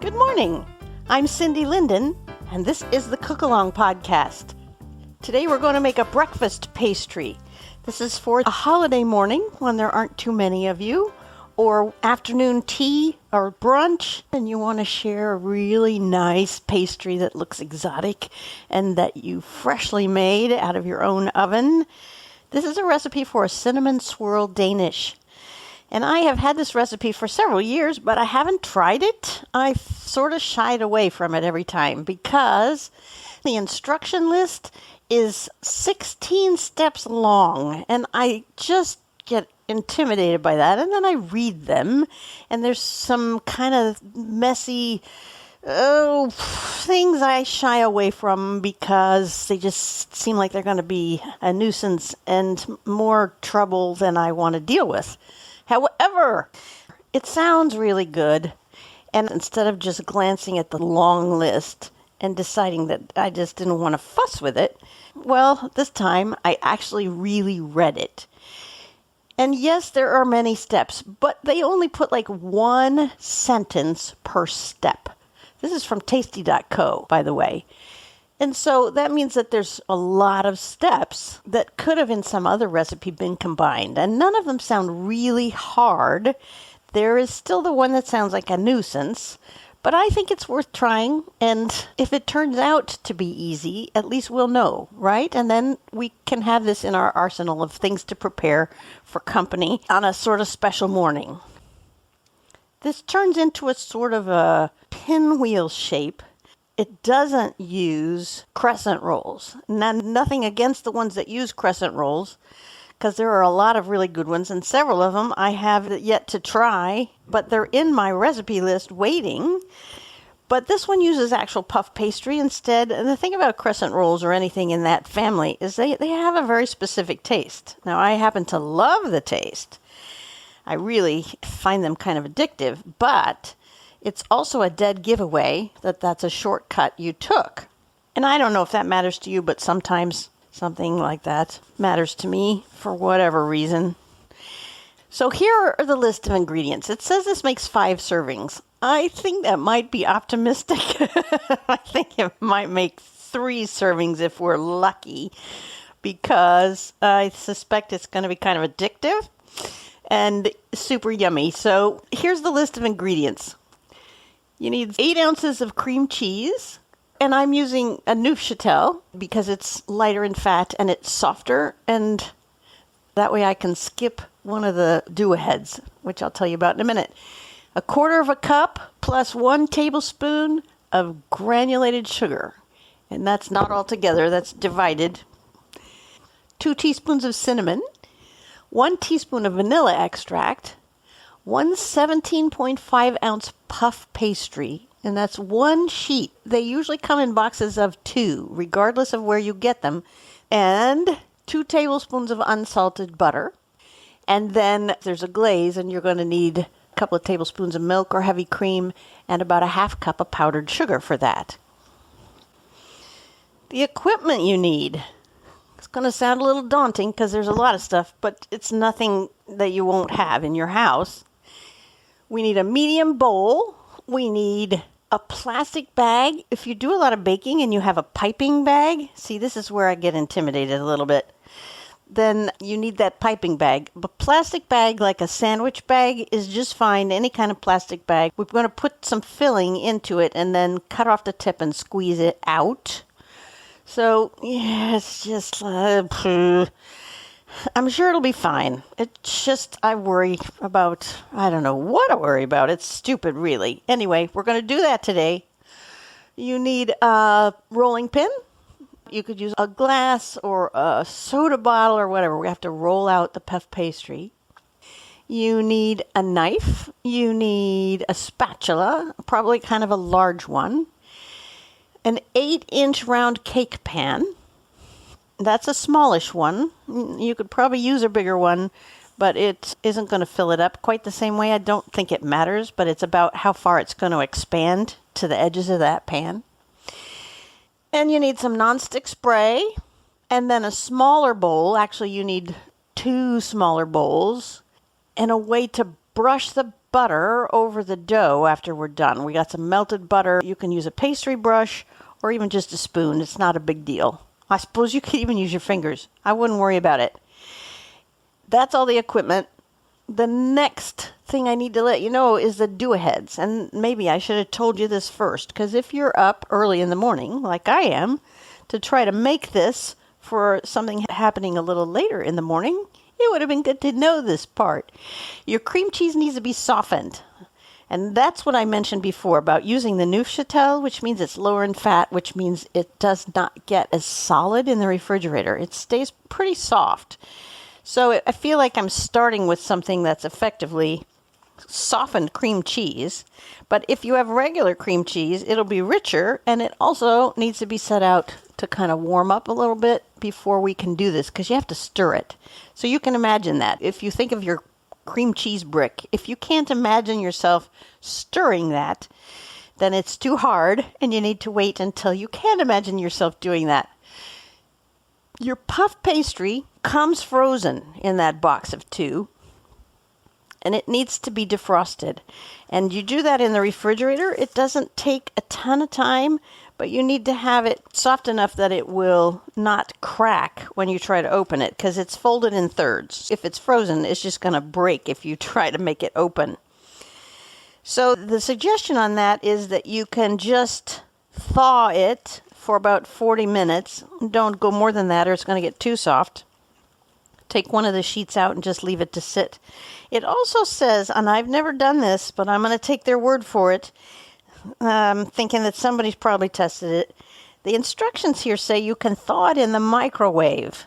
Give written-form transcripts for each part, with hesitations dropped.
Good morning. I'm Cindy Linden, and this is the Cook Along Podcast. Today we're going to make a breakfast pastry. This is for a holiday morning when there aren't too many of you, or afternoon tea or brunch, and you want to share a really nice pastry that looks exotic and that you freshly made out of your own oven. This is a recipe for a cinnamon swirl Danish. And I have had this recipe for several years, but I haven't tried it. I've sort of shied away from it every time because the instruction list is 16 steps long, and I just get intimidated by that. And then I read them, and there's some kind of messy things I shy away from because they just seem like they're going to be a nuisance and more trouble than I want to deal with. However, it sounds really good, and instead of just glancing at the long list and deciding that I just didn't want to fuss with it, well, this time I actually really read it. And yes, there are many steps, but they only put like one sentence per step. This is from tasty.co, by the way. And so that means that there's a lot of steps that could have in some other recipe been combined. And none of them sound really hard. There is still the one that sounds like a nuisance. But I think it's worth trying. And if it turns out to be easy, at least we'll know, right? And then we can have this in our arsenal of things to prepare for company on a sort of special morning. This turns into a sort of a pinwheel shape. It doesn't use crescent rolls. Nothing against the ones that use crescent rolls, because there are a lot of really good ones, and several of them I have yet to try, but they're in my recipe list waiting. But this one uses actual puff pastry instead. And the thing about crescent rolls or anything in that family is they have a very specific taste. Now, I happen to love the taste. I really find them kind of addictive, but it's also a dead giveaway that that's a shortcut you took. And I don't know if that matters to you, but sometimes something like that matters to me for whatever reason. So here are the list of ingredients. It says this makes 5 servings. I think that might be optimistic. I think it might make 3 servings if we're lucky, because I suspect it's going to be kind of addictive and super yummy. So here's the list of ingredients. You need 8 ounces of cream cheese, and I'm using a Neufchâtel because it's lighter in fat and it's softer, and that way I can skip one of the do-aheads, which I'll tell you about in a minute. 1/4 cup plus 1 tablespoon of granulated sugar, and that's not all together, that's divided. 2 teaspoons of cinnamon, 1 teaspoon of vanilla extract, 1 17.5 ounce puff pastry, and that's 1 sheet. They usually come in boxes of 2, regardless of where you get them, and 2 tablespoons of unsalted butter. And then there's a glaze, and you're going to need a couple of tablespoons of milk or heavy cream and about a 1/2 cup of powdered sugar for that. The equipment you need. It's going to sound a little daunting because there's a lot of stuff, but it's nothing that you won't have in your house. We need a medium bowl. We need a plastic bag. If you do a lot of baking and you have a piping bag, see, this is where I get intimidated a little bit. Then you need that piping bag. A plastic bag, like a sandwich bag, is just fine. Any kind of plastic bag. We're going to put some filling into it and then cut off the tip and squeeze it out. So, yeah, it's just, I'm sure it'll be fine. It's just, I worry about, I don't know what I worry about. It's stupid, really. Anyway, we're going to do that today. You need a rolling pin. You could use a glass or a soda bottle or whatever. We have to roll out the puff pastry. You need a knife. You need a spatula, probably kind of a large one. An 8-inch round cake pan. That's a smallish one. You could probably use a bigger one, but it isn't going to fill it up quite the same way. I don't think it matters, but it's about how far it's going to expand to the edges of that pan. And you need some nonstick spray, and then a smaller bowl. Actually, you need 2 smaller bowls, and a way to brush the butter over the dough after we're done. We got some melted butter. You can use a pastry brush or even just a spoon. It's not a big deal. I suppose you could even use your fingers. I wouldn't worry about it. That's all the equipment. The next thing I need to let you know is the do-aheads. And maybe I should have told you this first, because if you're up early in the morning, like I am, to try to make this for something happening a little later in the morning, it would have been good to know this part. Your cream cheese needs to be softened. And that's what I mentioned before about using the Neufchâtel, which means it's lower in fat, which means it does not get as solid in the refrigerator. It stays pretty soft. So I feel like I'm starting with something that's effectively softened cream cheese. But if you have regular cream cheese, it'll be richer, and it also needs to be set out to kind of warm up a little bit before we can do this, because you have to stir it. So you can imagine that. If you think of your cream cheese brick, if you can't imagine yourself stirring that, then it's too hard, and you need to wait until you can imagine yourself doing that. Your puff pastry comes frozen in that box of 2, and it needs to be defrosted. And you do that in the refrigerator. It doesn't take a ton of time, but you need to have it soft enough that it will not crack when you try to open it, because it's folded in thirds. If it's frozen, it's just going to break if you try to make it open. So the suggestion on that is that you can just thaw it for about 40 minutes. Don't go more than that or it's going to get too soft. Take one of the sheets out and just leave it to sit. It also says, and I've never done this, but I'm going to take their word for it, thinking that somebody's probably tested it. The instructions here say you can thaw it in the microwave.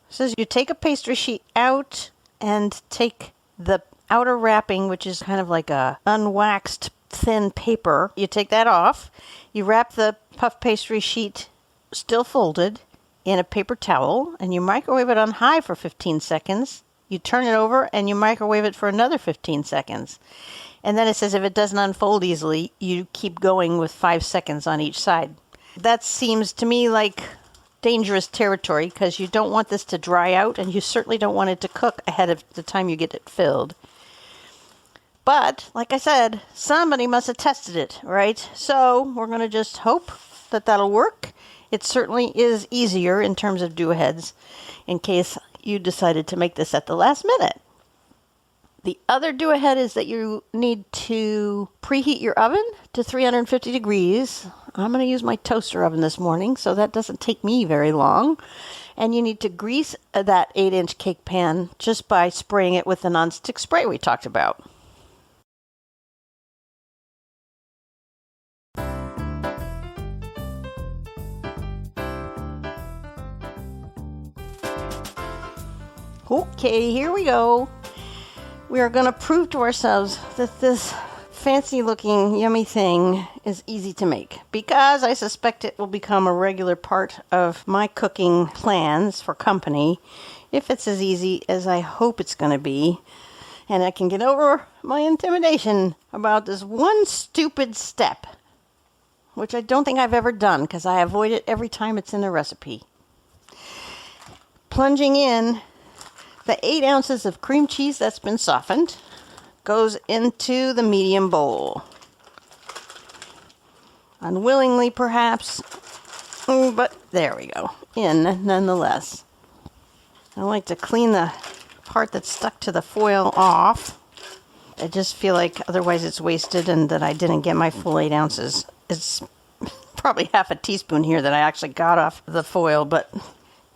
It says you take a pastry sheet out and take the outer wrapping, which is kind of like a unwaxed thin paper. You take that off. You wrap the puff pastry sheet, still folded, in a paper towel, and you microwave it on high for 15 seconds. You turn it over and you microwave it for another 15 seconds. And then it says if it doesn't unfold easily, you keep going with 5 seconds on each side. That seems to me like dangerous territory, because you don't want this to dry out, and you certainly don't want it to cook ahead of the time you get it filled. But, like I said, somebody must have tested it, right? So we're going to just hope that that'll work. It certainly is easier in terms of do-aheads, in case you decided to make this at the last minute. The other do-ahead is that you need to preheat your oven to 350 degrees. I'm going to use my toaster oven this morning, so that doesn't take me very long. And you need to grease that 8-inch cake pan just by spraying it with the nonstick spray we talked about. Okay, here we go. We are going to prove to ourselves that this fancy-looking, yummy thing is easy to make, because I suspect it will become a regular part of my cooking plans for company if it's as easy as I hope it's going to be, and I can get over my intimidation about this one stupid step, which I don't think I've ever done because I avoid it every time it's in the recipe. Plunging in the 8 ounces of cream cheese that's been softened goes into the medium bowl. Unwillingly, perhaps, but there we go. In nonetheless. I like to clean the part that's stuck to the foil off. I just feel like otherwise it's wasted and that I didn't get my full 8 ounces. It's probably half a teaspoon here that I actually got off the foil, but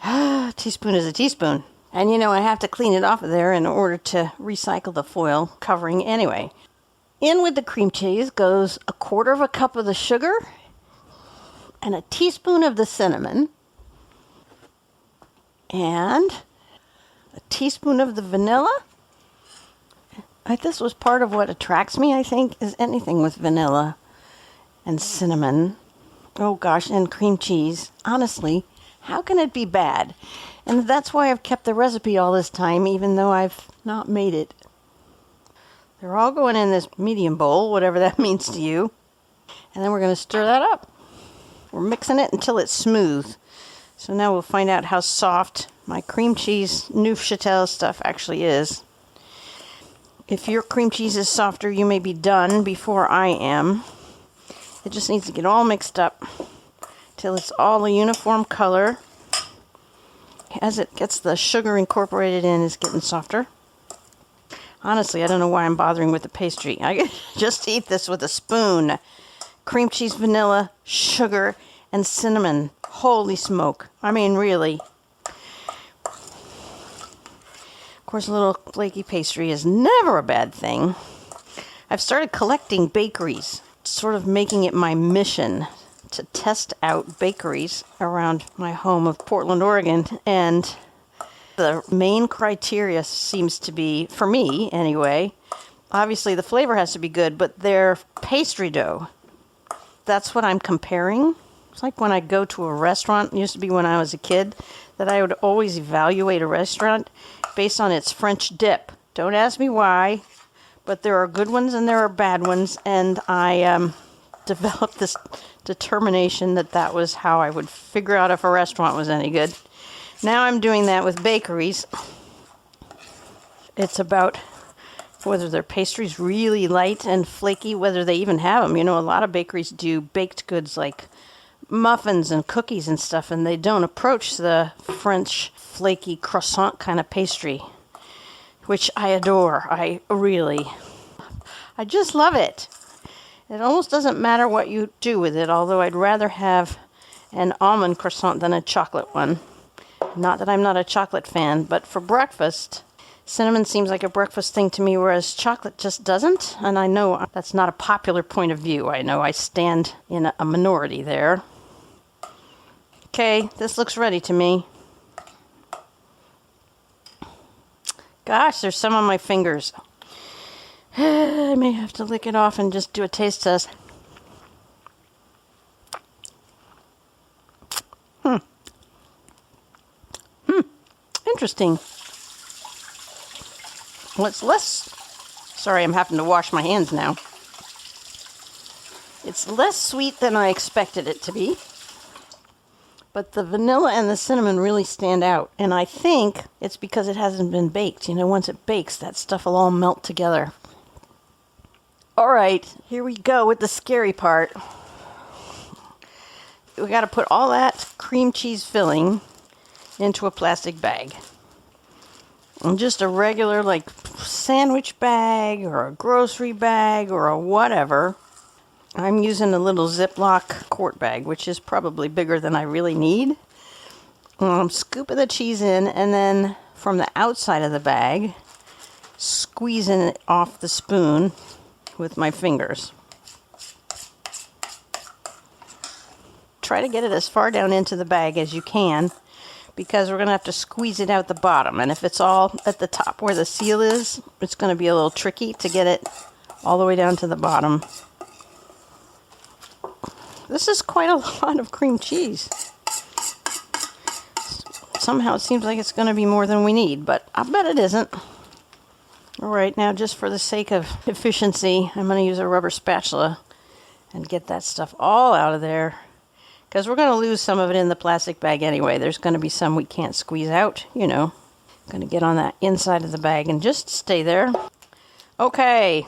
a teaspoon is a teaspoon. And I have to clean it off of there in order to recycle the foil covering anyway. In with the cream cheese goes 1/4 cup of the sugar and a teaspoon of the cinnamon and a teaspoon of the vanilla. This was part of what attracts me, I think, is anything with vanilla and cinnamon. Oh gosh, and cream cheese. Honestly, how can it be bad? And that's why I've kept the recipe all this time, even though I've not made it. They're all going in this medium bowl, whatever that means to you. And then we're going to stir that up. We're mixing it until it's smooth. So now we'll find out how soft my cream cheese Neufchâtel stuff actually is. If your cream cheese is softer, you may be done before I am. It just needs to get all mixed up till it's all a uniform color. As it gets the sugar incorporated in, it's getting softer. Honestly, I don't know why I'm bothering with the pastry. I could just eat this with a spoon. Cream cheese, vanilla, sugar, and cinnamon. Holy smoke. I mean, really. Of course, a little flaky pastry is never a bad thing. I've started collecting bakeries, sort of making it my mission to test out bakeries around my home of Portland, Oregon, and the main criteria seems to be, for me anyway, obviously the flavor has to be good, but their pastry dough. That's what I'm comparing. It's like when I go to a restaurant, it used to be when I was a kid, that I would always evaluate a restaurant based on its French dip. Don't ask me why, but there are good ones and there are bad ones, and I developed this determination that that was how I would figure out if a restaurant was any good. Now I'm doing that with bakeries. It's about whether their pastry's really light and flaky, whether they even have them. You know, a lot of bakeries do baked goods like muffins and cookies and stuff, and they don't approach the French flaky croissant kind of pastry, which I adore. I just love it. It almost doesn't matter what you do with it, although I'd rather have an almond croissant than a chocolate one. Not that I'm not a chocolate fan, but for breakfast, cinnamon seems like a breakfast thing to me, whereas chocolate just doesn't. And I know that's not a popular point of view. I know I stand in a minority there. Okay, this looks ready to me. Gosh, there's some on my fingers. I may have to lick it off and just do a taste test. Interesting. Well, it's less... Sorry, I'm having to wash my hands now. It's less sweet than I expected it to be. But the vanilla and the cinnamon really stand out. And I think it's because it hasn't been baked. You know, once it bakes, that stuff will all melt together. All right, here we go with the scary part. We got to put all that cream cheese filling into a plastic bag. And just a regular, like, sandwich bag or a grocery bag or a whatever. I'm using a little Ziploc quart bag, which is probably bigger than I really need. I'm scooping the cheese in, and then from the outside of the bag, squeezing it off the spoon with my fingers. Try to get it as far down into the bag as you can, because we're going to have to squeeze it out the bottom. And if it's all at the top where the seal is, it's going to be a little tricky to get it all the way down to the bottom. This is quite a lot of cream cheese. Somehow it seems like it's going to be more than we need, but I bet it isn't. All right, now just for the sake of efficiency, I'm going to use a rubber spatula and get that stuff all out of there. Because we're going to lose some of it in the plastic bag anyway. There's going to be some we can't squeeze out, you know. Going to get on that inside of the bag and just stay there. Okay.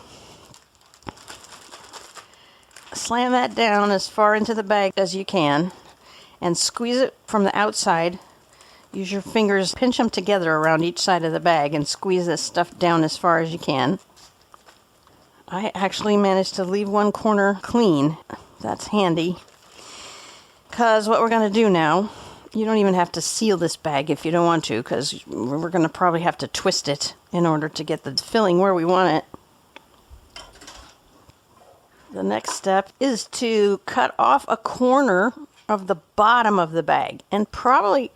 Slam that down as far into the bag as you can and squeeze it from the outside. Use your fingers, pinch them together around each side of the bag and squeeze this stuff down as far as you can. I actually managed to leave one corner clean. That's handy. Because what we're going to do now, you don't even have to seal this bag if you don't want to, because we're going to probably have to twist it in order to get the filling where we want it. The next step is to cut off a corner of the bottom of the bag, and probably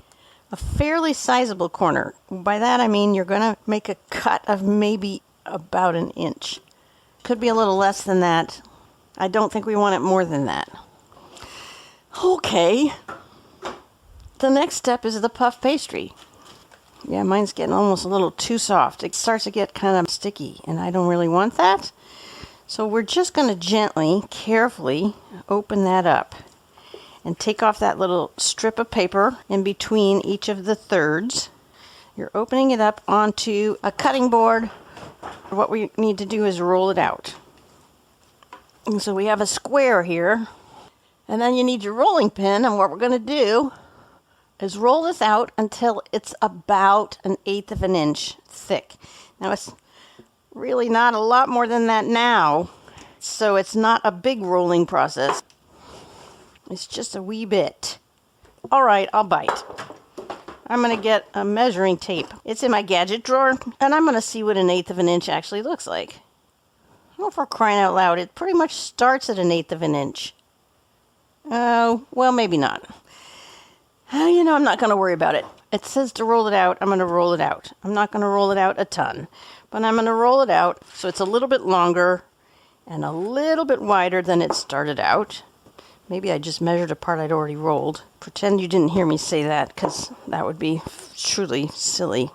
a fairly sizable corner. By that I mean you're going to make a cut of maybe about an inch. Could be a little less than that. I don't think we want it more than that. Okay. The next step is the puff pastry. Yeah, mine's getting almost a little too soft. It starts to get kind of sticky, and I don't really want that. So we're just going to gently, carefully open that up and take off that little strip of paper in between each of the thirds. You're opening it up onto a cutting board What we need to do is roll it out. And so we have a square here. And then you need your rolling pin, and what we're going to do is roll this out until it's about 1/8 of an inch thick. Now it's really not a lot more than that now, so it's not a big rolling process. It's just a wee bit. All right, I'll bite. I'm going to get a measuring tape. It's in my gadget drawer, and I'm going to see what 1/8 of an inch actually looks like. Oh, for crying out loud, it pretty much starts at 1/8 of an inch. Oh, well, maybe not. You know, I'm not going to worry about it. It says to roll it out. I'm going to roll it out. I'm not going to roll it out a ton, but I'm going to roll it out so it's a little bit longer and a little bit wider than it started out. Maybe I just measured a part I'd already rolled. Pretend you didn't hear me say that, because that would be truly silly.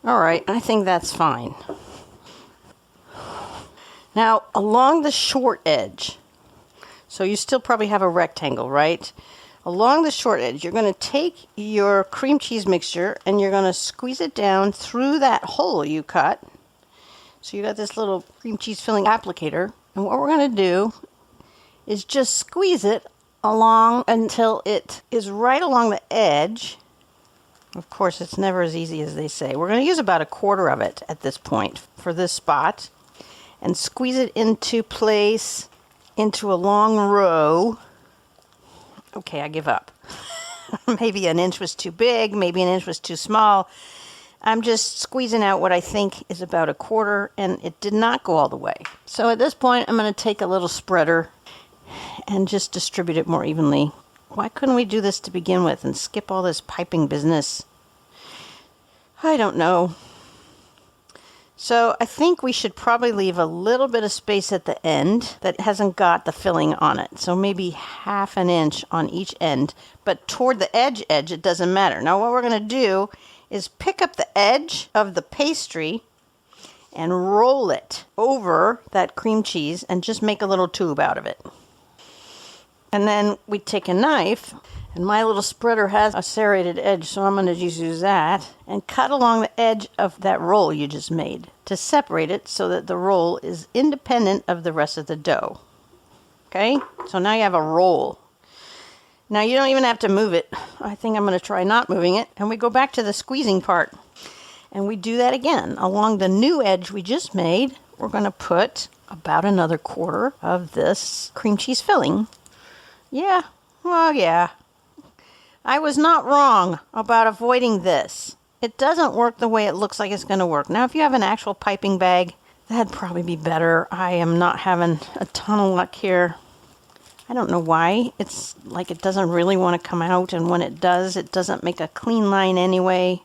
All right, I think that's fine. Now, along the short edge, so you still probably have a rectangle, right? Along the short edge, you're going to take your cream cheese mixture and you're going to squeeze it down through that hole you cut. So you got this little cream cheese filling applicator. And what we're going to do is just squeeze it along until it is right along the edge. Of course, it's never as easy as they say. We're going to use about 1/4 of it at this point for this spot. And squeeze it into place, into a long row. Okay, I give up. Maybe 1 inch was too big, maybe 1 inch was too small. I'm just squeezing out what I think is about 1/4, and it did not go all the way. So at this point, I'm going to take a little spreader and just distribute it more evenly. Why couldn't we do this to begin with and skip all this piping business? I don't know. So I think we should probably leave a little bit of space at the end that hasn't got the filling on it. So maybe 1/2 inch on each end. But toward the edge, it doesn't matter. Now what we're going to do is pick up the edge of the pastry and roll it over that cream cheese and just make a little tube out of it. And then we take a knife, and my little spreader has a serrated edge, so I'm going to just use that, and cut along the edge of that roll you just made to separate it so that the roll is independent of the rest of the dough. Okay, so now you have a roll. Now you don't even have to move it. I think I'm going to try not moving it, and we go back to the squeezing part. And we do that again. Along the new edge we just made, we're going to put about another 1/4 of this cream cheese filling. Yeah, well, yeah. I was not wrong about avoiding this. It doesn't work the way it looks like it's going to work. Now, if you have an actual piping bag, that'd probably be better. I am not having a ton of luck here. I don't know why. It's like it doesn't really want to come out, and when it does, it doesn't make a clean line anyway.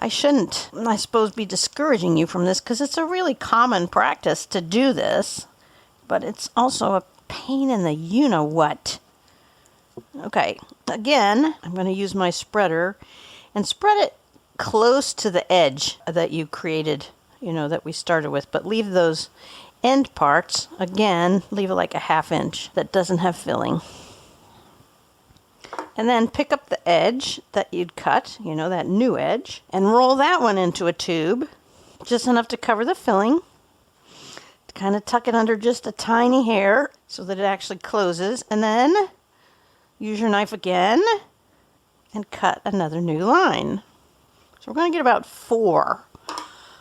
I shouldn't, I suppose, be discouraging you from this, because it's a really common practice to do this, but it's also a pain in the you-know-what. Okay, again, I'm going to use my spreader and spread it close to the edge that you created, that we started with, but leave those end parts, again, leave it like 1/2 inch that doesn't have filling. And then pick up the edge that you'd cut, that new edge, and roll that one into a tube, just enough to cover the filling. Kind of tuck it under just a tiny hair so that it actually closes, and then use your knife again and cut another new line. So we're going to get about 4,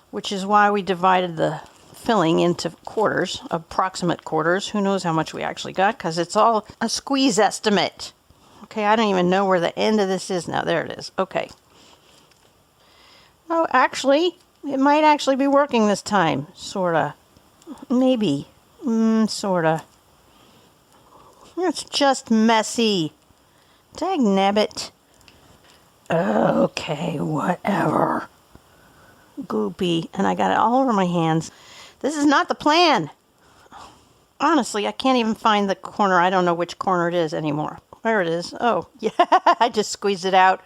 which is why we divided the filling into quarters, approximate quarters. Who knows how much we actually got, because it's all a squeeze estimate. Okay, I don't even know where the end of this is now. There it is. Okay. Oh, actually, it might actually be working this time, sorta. Maybe. Sorta. It's just messy. Dagnabbit. Okay, whatever. Goopy. And I got it all over my hands. This is not the plan. Honestly, I can't even find the corner. I don't know which corner it is anymore. There it is. Oh, yeah. I just squeezed it out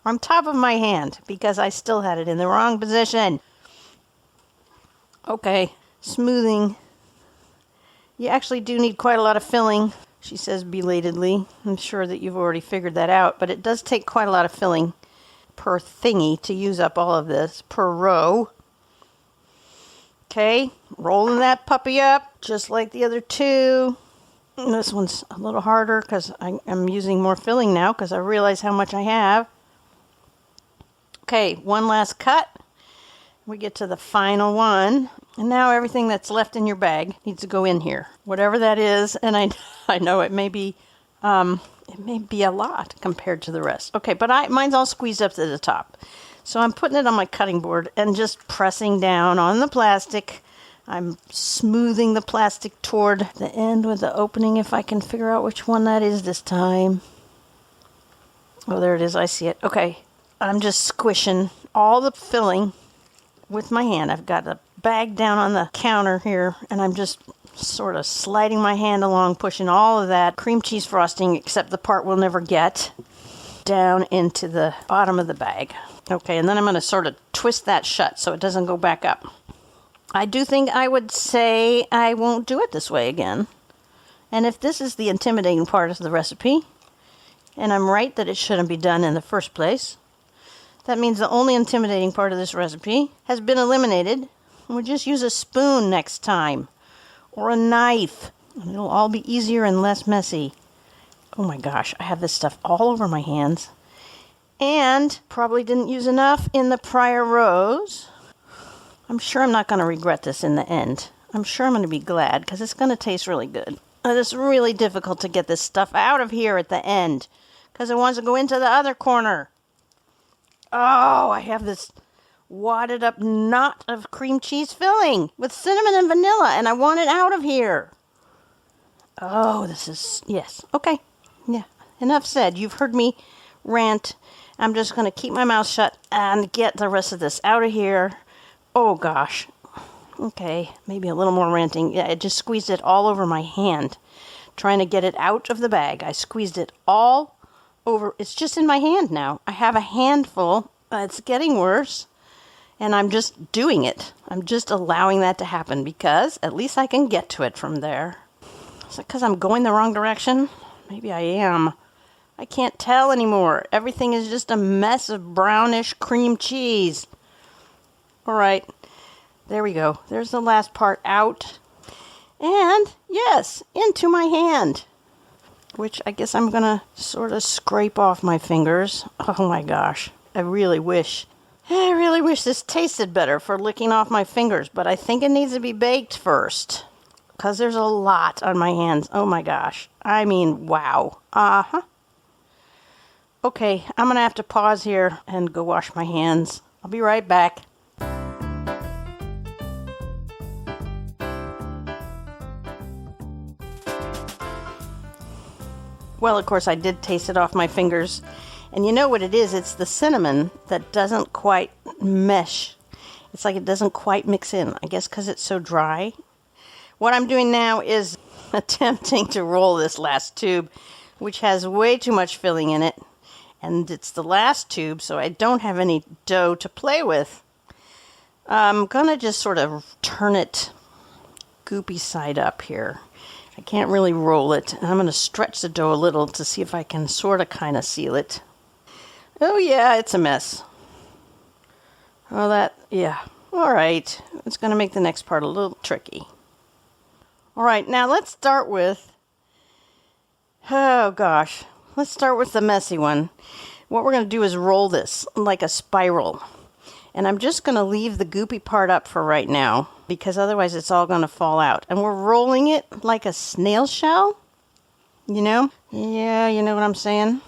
on top of my hand because I still had it in the wrong position. Okay. Smoothing. You actually do need quite a lot of filling, she says belatedly. I'm sure that you've already figured that out, but it does take quite a lot of filling per thingy to use up all of this per row. Okay, rolling that puppy up just like the other two. And this one's a little harder because I'm using more filling now because I realize how much I have. Okay, one last cut. We get to the final one. And now everything that's left in your bag needs to go in here. Whatever that is, and I know it may be a lot compared to the rest. Okay, but mine's all squeezed up to the top. So I'm putting it on my cutting board and just pressing down on the plastic. I'm smoothing the plastic toward the end with the opening if I can figure out which one that is this time. Oh, there it is. I see it. Okay. I'm just squishing all the filling with my hand. I've got a bag down on the counter here, and I'm just sort of sliding my hand along, pushing all of that cream cheese frosting, except the part we'll never get, down into the bottom of the bag. Okay, and then I'm going to sort of twist that shut so it doesn't go back up. I do think I would say I won't do it this way again. And if this is the intimidating part of the recipe, and I'm right that it shouldn't be done in the first place, that means the only intimidating part of this recipe has been eliminated. We'll just use a spoon next time, or a knife, and it'll all be easier and less messy. Oh my gosh, I have this stuff all over my hands. And probably didn't use enough in the prior rows. I'm sure I'm not going to regret this in the end. I'm sure I'm going to be glad because it's going to taste really good. It's really difficult to get this stuff out of here at the end because it wants to go into the other corner. Oh, I have this wadded up knot of cream cheese filling with cinnamon and vanilla, and I want it out of here. Oh, this is, yes, okay. Yeah, enough said. You've heard me rant. I'm just going to keep my mouth shut and get the rest of this out of here. Oh, gosh. Okay, maybe a little more ranting. Yeah, I just squeezed it all over my hand, trying to get it out of the bag. I squeezed it all over. It's just in my hand now. I have a handful. It's getting worse, and I'm just doing it. I'm just allowing that to happen because at least I can get to it from there. Is it because I'm going the wrong direction? Maybe I am. I can't tell anymore. Everything is just a mess of brownish cream cheese. All right, there we go. There's the last part out. And, yes, into my hand, which I guess I'm going to sort of scrape off my fingers. Oh, my gosh. I really wish this tasted better for licking off my fingers, but I think it needs to be baked first because there's a lot on my hands. Oh, my gosh. I mean, wow. Uh-huh. Okay, I'm going to have to pause here and go wash my hands. I'll be right back. Well, of course, I did taste it off my fingers. And you know what it is? It's the cinnamon that doesn't quite mesh. It's like it doesn't quite mix in. I guess because it's so dry. What I'm doing now is attempting to roll this last tube, which has way too much filling in it. And it's the last tube, so I don't have any dough to play with. I'm going to just sort of turn it goopy side up here. I can't really roll it. I'm going to stretch the dough a little to see if I can sort of kind of seal it. Oh, yeah, it's a mess. Oh, yeah. All right. It's going to make the next part a little tricky. All right, now let's start with, oh, gosh. Let's start with the messy one. What we're going to do is roll this like a spiral. And I'm just going to leave the goopy part up for right now because otherwise it's all going to fall out. And we're rolling it like a snail shell. You know? Yeah, you know what I'm saying?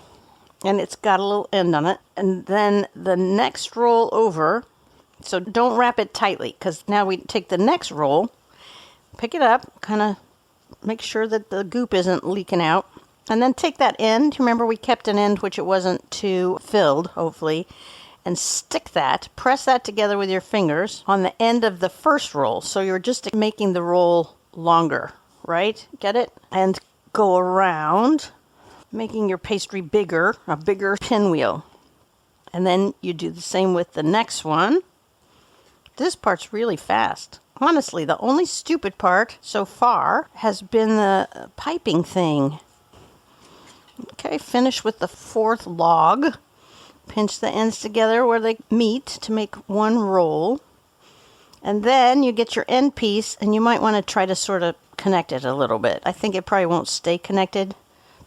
And it's got a little end on it. And then the next roll over, so don't wrap it tightly because now we take the next roll, pick it up, kind of make sure that the goop isn't leaking out. And then take that end, remember we kept an end which it wasn't too filled, hopefully, and stick that, press that together with your fingers on the end of the first roll. So you're just making the roll longer, right? Get it? And go around, making your pastry bigger, a bigger pinwheel. And then you do the same with the next one. This part's really fast. Honestly, the only stupid part so far has been the piping thing. Okay, finish with the fourth log. Pinch the ends together where they meet to make one roll. And then you get your end piece, and you might want to try to sort of connect it a little bit. I think it probably won't stay connected,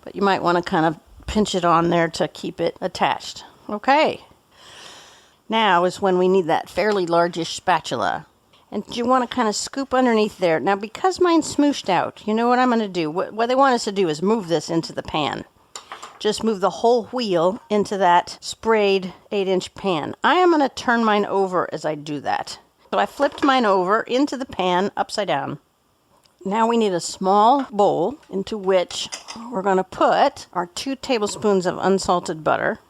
but you might want to kind of pinch it on there to keep it attached. Okay. Now is when we need that fairly largish spatula. And you want to kind of scoop underneath there. Now, because mine's smooshed out, you know what I'm going to do? What they want us to do is move this into the pan. Just move the whole wheel into that sprayed 8-inch pan. I am going to turn mine over as I do that. So I flipped mine over into the pan upside down. Now we need a small bowl into which we're going to put our 2 tablespoons of unsalted butter.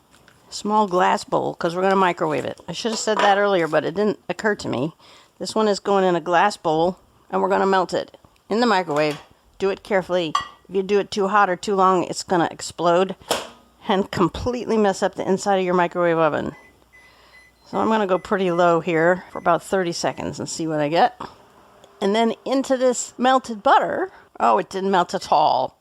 Small glass bowl, because we're going to microwave it. I should have said that earlier, but it didn't occur to me. This one is going in a glass bowl, and we're going to melt it in the microwave. Do it carefully. If you do it too hot or too long, it's going to explode and completely mess up the inside of your microwave oven. So I'm going to go pretty low here for about 30 seconds and see what I get. And then into this melted butter. Oh, it didn't melt at all.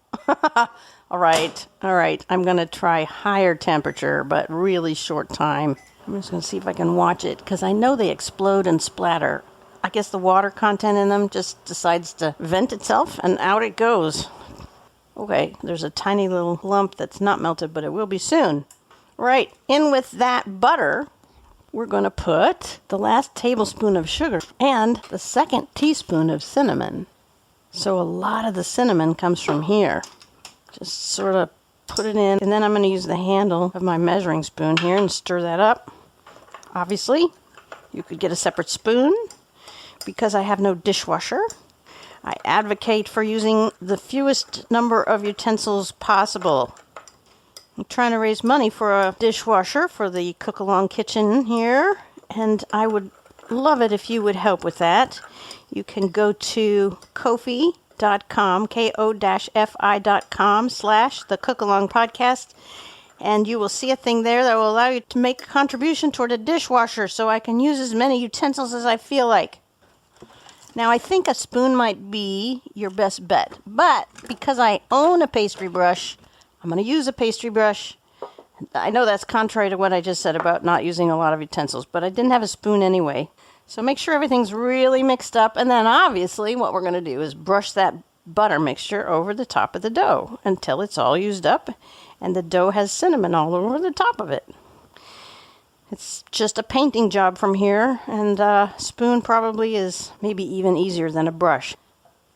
All right. I'm going to try higher temperature, but really short time. I'm just going to see if I can watch it, because I know they explode and splatter. I guess the water content in them just decides to vent itself, and out it goes. Okay, there's a tiny little lump that's not melted, but it will be soon. Right, in with that butter, we're going to put the last tablespoon of sugar and the 2nd teaspoon of cinnamon. So a lot of the cinnamon comes from here. Just sort of put it in, and then I'm going to use the handle of my measuring spoon here and stir that up. Obviously, you could get a separate spoon. Because I have no dishwasher, I advocate for using the fewest number of utensils possible. I'm trying to raise money for a dishwasher for the cook-along kitchen here, and I would love it if you would help with that. You can go to Ko-fi.com, ko-fi.com/the Cook-Along Podcast, and you will see a thing there that will allow you to make a contribution toward a dishwasher so I can use as many utensils as I feel like. Now, I think a spoon might be your best bet, but because I own a pastry brush, I'm going to use a pastry brush. I know that's contrary to what I just said about not using a lot of utensils, but I didn't have a spoon anyway. So make sure everything's really mixed up, and then obviously what we're going to do is brush that butter mixture over the top of the dough until it's all used up and the dough has cinnamon all over the top of it. It's just a painting job from here, and a spoon probably is maybe even easier than a brush.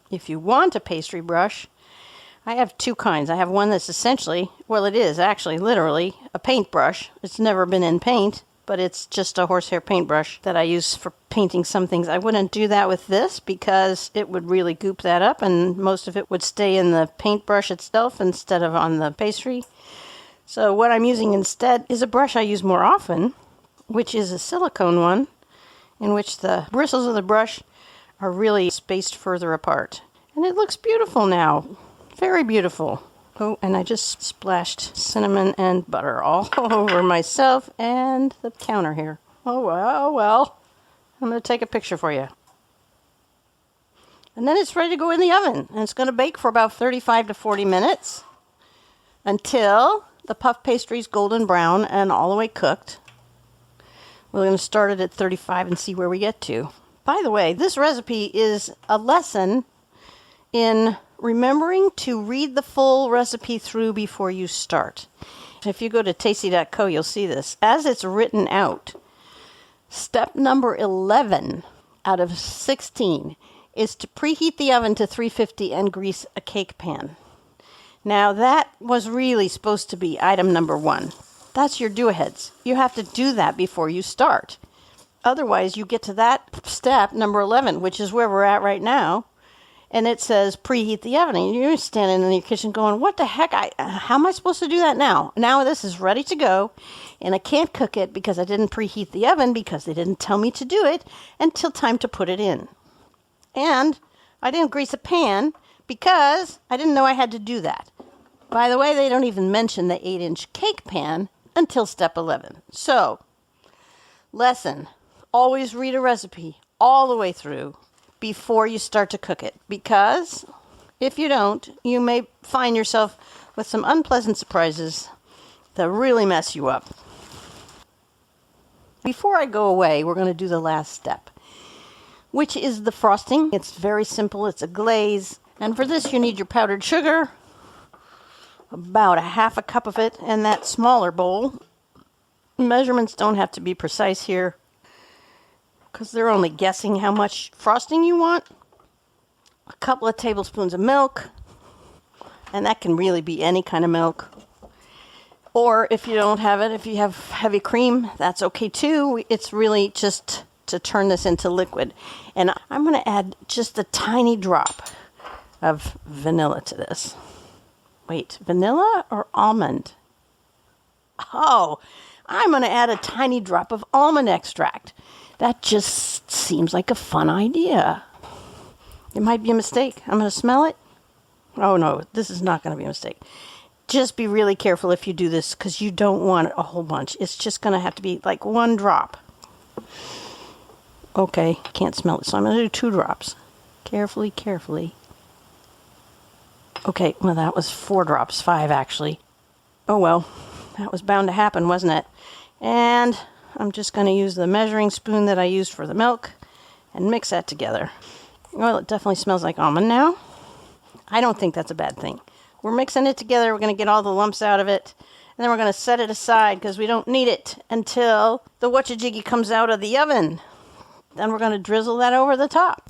If you want a pastry brush, I have 2 kinds. I have one that's essentially, well, it is actually literally a paintbrush. It's never been in paint, but it's just a horsehair paintbrush that I use for painting some things. I wouldn't do that with this because it would really goop that up, and most of it would stay in the paintbrush itself instead of on the pastry. So what I'm using instead is a brush I use more often, which is a silicone one, in which the bristles of the brush are really spaced further apart. And it looks beautiful now. Very beautiful. Oh, and I just splashed cinnamon and butter all over myself and the counter here. Oh, well. I'm going to take a picture for you. And then it's ready to go in the oven. And it's going to bake for about 35 to 40 minutes until the puff pastry is golden brown and all the way cooked. We're going to start it at 35 and see where we get to. By the way, this recipe is a lesson in remembering to read the full recipe through before you start. If you go to tasty.co, you'll see this. As it's written out, step number 11 out of 16 is to preheat the oven to 350 and grease a cake pan. Now, that was really supposed to be item number 1. That's your do-aheads. You have to do that before you start. Otherwise, you get to that step, number 11, which is where we're at right now, and it says preheat the oven. And you're standing in your kitchen going, what the heck? How am I supposed to do that now? Now this is ready to go, and I can't cook it because I didn't preheat the oven because they didn't tell me to do it until time to put it in. And I didn't grease a pan because I didn't know I had to do that. By the way, they don't even mention the 8-inch cake pan until step 11. So, lesson, always read a recipe all the way through before you start to cook it. Because if you don't, you may find yourself with some unpleasant surprises that really mess you up. Before I go away, we're going to do the last step. which is the frosting. It's very simple. It's a glaze. And for this, you need your powdered sugar, about a half a cup of it in that smaller bowl. Measurements don't have to be precise here because they're only guessing how much frosting you want. A couple of tablespoons of milk, and that can really be any kind of milk. Or if you don't have it, if you have heavy cream, that's okay too. It's really just to turn this into liquid. And I'm going to add just a tiny drop of vanilla to this. Wait, vanilla or almond? Oh, I'm going to add a tiny drop of almond extract. That just seems like a fun idea. It might be a mistake. I'm going to smell it. Oh no, this is not going to be a mistake. Just be really careful if you do this because you don't want a whole bunch. It's just going to have to be like one drop. Okay, can't smell it, so I'm going to do 2 drops. Carefully, carefully. Okay, well that was 4 drops, 5 actually. Oh well, that was bound to happen, wasn't it? And I'm just going to use the measuring spoon that I used for the milk and mix that together. Well, it definitely smells like almond now. I don't think that's a bad thing. We're mixing it together. We're going to get all the lumps out of it. And then we're going to set it aside because we don't need it until the whatcha-jiggy comes out of the oven. Then we're going to drizzle that over the top.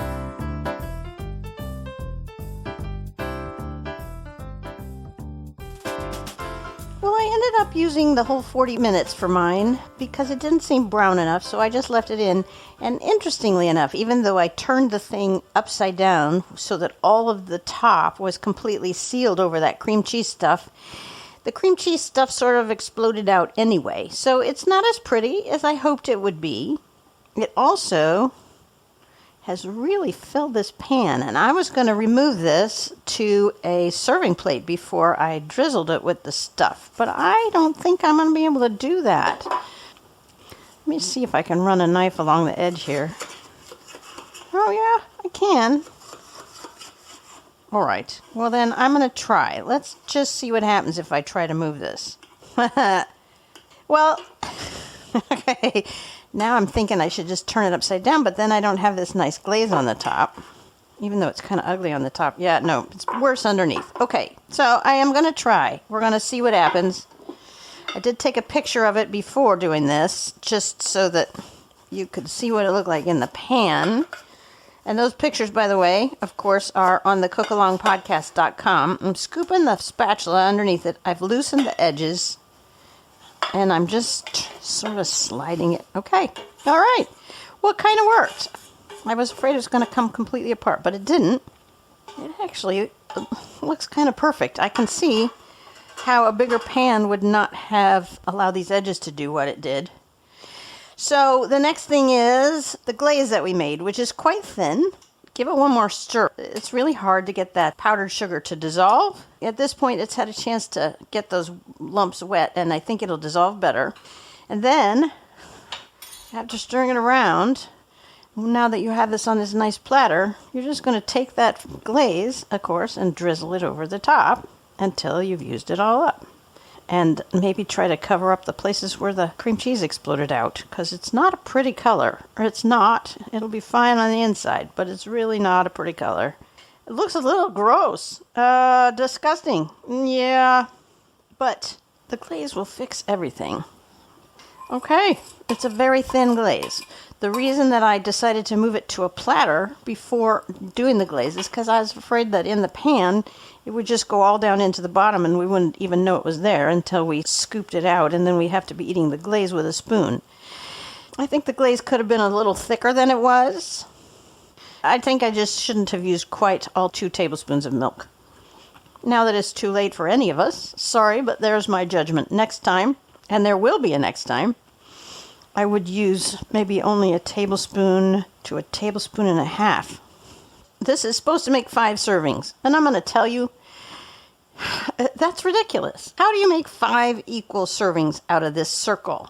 Well, I ended up using the whole 40 minutes for mine because it didn't seem brown enough, so I just left it in. And interestingly enough, even though I turned the thing upside down so that all of the top was completely sealed over that cream cheese stuff, the cream cheese stuff sort of exploded out anyway. So it's not as pretty as I hoped it would be. It also has really filled this pan, and I was going to remove this to a serving plate before I drizzled it with the stuff, but I don't think I'm going to be able to do that. Let me see if I can run a knife along the edge here. Oh yeah, I can. All right, well then I'm going to try. Let's just see what happens if I try to move this. Well, okay. Now I'm thinking I should just turn it upside down, but then I don't have this nice glaze on the top, even though it's kind of ugly on the top. Yeah, no, it's worse underneath. Okay, so I am going to try. We're going to see what happens. I did take a picture of it before doing this, just so that you could see what it looked like in the pan. And those pictures, by the way, of course, are on the cookalongpodcast.com. I'm scooping the spatula underneath it. I've loosened the edges. And I'm just sort of sliding it. Okay. All right. Well, it kind of worked. I was afraid it was going to come completely apart, but it didn't. It actually looks kind of perfect. I can see how a bigger pan would not have allowed these edges to do what it did. So the next thing is the glaze that we made, which is quite thin. Give it one more stir. It's really hard to get that powdered sugar to dissolve. At this point, it's had a chance to get those lumps wet, and I think it'll dissolve better. And then, after stirring it around, now that you have this on this nice platter, you're just going to take that glaze, of course, and drizzle it over the top until you've used it all up. And maybe try to cover up the places where the cream cheese exploded out, because it's not a pretty color. Or it's not. It'll be fine on the inside, but it's really not a pretty color. It looks a little gross. Disgusting. Yeah, but the glaze will fix everything. Okay, it's a very thin glaze. The reason that I decided to move it to a platter before doing the glaze is because I was afraid that in the pan it would just go all down into the bottom and we wouldn't even know it was there until we scooped it out, and then we'd have to be eating the glaze with a spoon. I think the glaze could have been a little thicker than it was. I think I just shouldn't have used quite all 2 tablespoons of milk. Now that it's too late for any of us, sorry, but there's my judgment. Next time, and there will be a next time, I would use maybe only a tablespoon to a tablespoon and a half. This is supposed to make 5 servings, and I'm going to tell you, that's ridiculous. How do you make 5 equal servings out of this circle?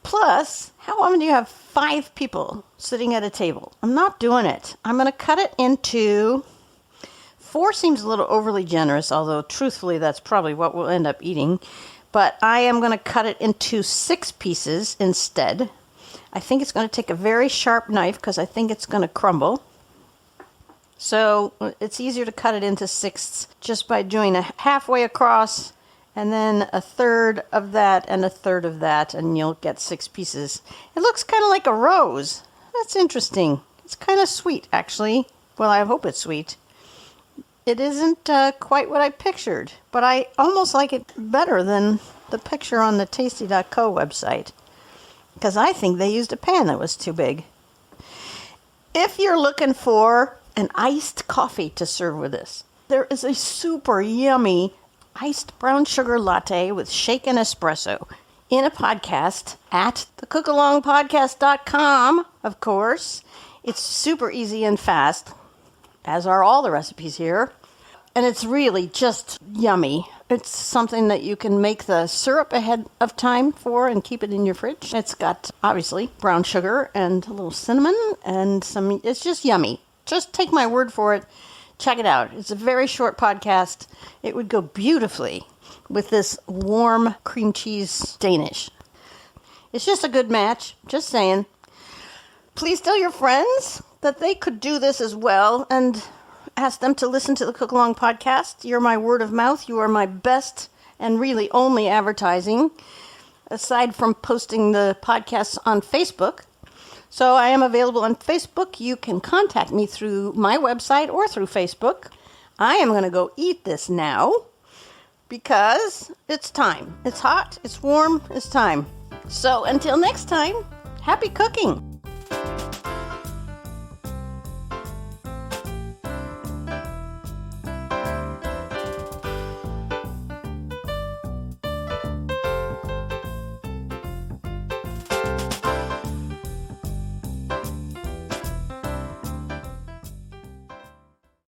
Plus, how often do you have 5 people sitting at a table? I'm not doing it. I'm going to cut it into 4. Seems a little overly generous, although truthfully that's probably what we'll end up eating. But I am going to cut it into 6 pieces instead. I think it's going to take a very sharp knife because I think it's going to crumble. So it's easier to cut it into sixths just by doing a halfway across and then a third of that and a third of that, and you'll get 6 pieces. It looks kind of like a rose. That's interesting. It's kind of sweet, actually. Well, I hope it's sweet. It isn't quite what I pictured, but I almost like it better than the picture on the Tasty.co website, because I think they used a pan that was too big. If you're looking for an iced coffee to serve with this, there is a super yummy iced brown sugar latte with shaken espresso in a podcast at thecookalongpodcast.com, of course. It's super easy and fast, as are all the recipes here. And it's really just yummy. It's something that you can make the syrup ahead of time for and keep it in your fridge. It's got, obviously, brown sugar and a little cinnamon and some, it's just yummy. Just take my word for it. Check it out. It's a very short podcast. It would go beautifully with this warm cream cheese Danish. It's just a good match. Just saying. Please tell your friends that they could do this as well and ask them to listen to the Cook Along podcast. You're my word of mouth. You are my best and really only advertising, aside from posting the podcasts on Facebook. So I am available on Facebook. You can contact me through my website or through Facebook. I am going to go eat this now because it's time. It's hot, it's warm, it's time. So until next time, happy cooking.